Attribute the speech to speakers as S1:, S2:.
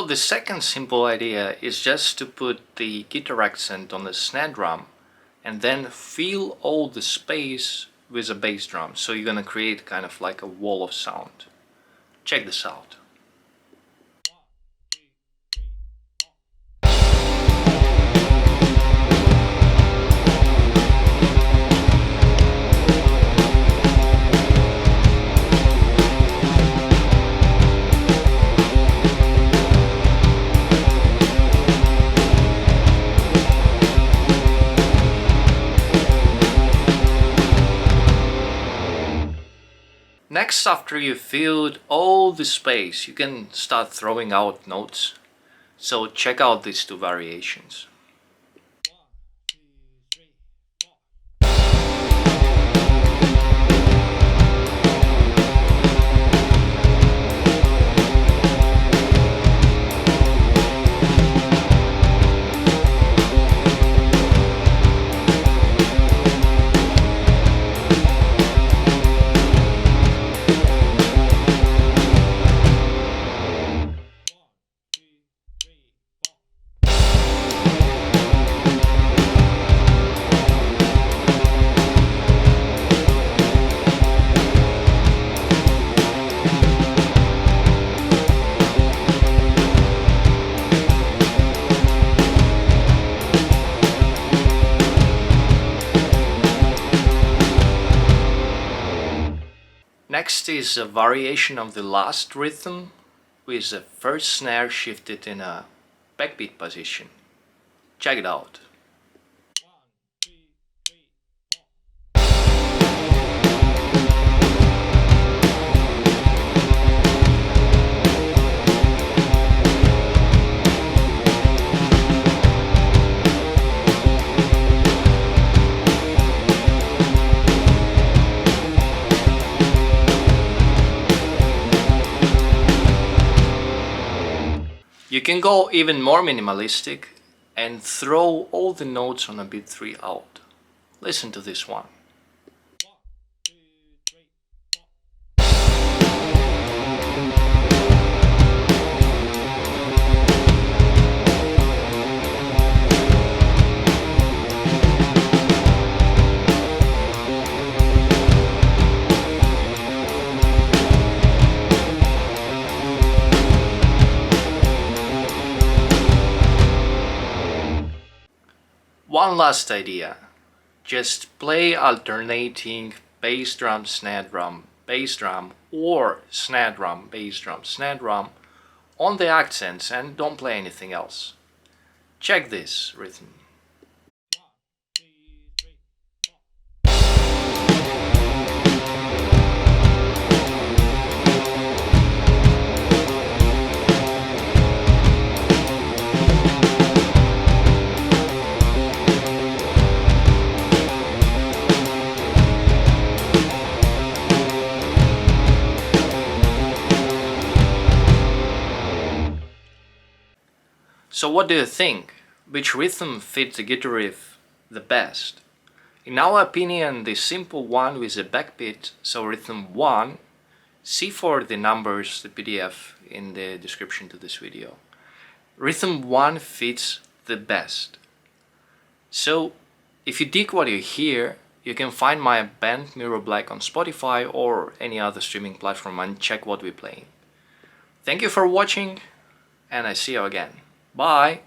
S1: So the second simple idea is just to put the guitar accent on the snare drum and then fill all the space with a bass drum. So you're gonna create kind of like a wall of sound. Check this out. Next, after you filled all the space, you can start throwing out notes. So check out these two variations. Next is a variation of the last rhythm with the first snare shifted in a backbeat position. Check it out. You can go even more minimalistic and throw all the notes on a beat 3 out. Listen to this one. One last idea. Just play alternating bass drum, snare drum, bass drum, or snare drum, bass drum, snare drum on the accents and don't play anything else. Check this rhythm. So what do you think? Which rhythm fits the guitar riff the best? In our opinion, the simple one with the backbeat, so rhythm 1, see for the numbers, the PDF in the description to this video. Rhythm 1 fits the best. So if you dig what you hear, you can find my band Mirror Black on Spotify or any other streaming platform and check what we're playing. Thank you for watching, and I see you again. Bye!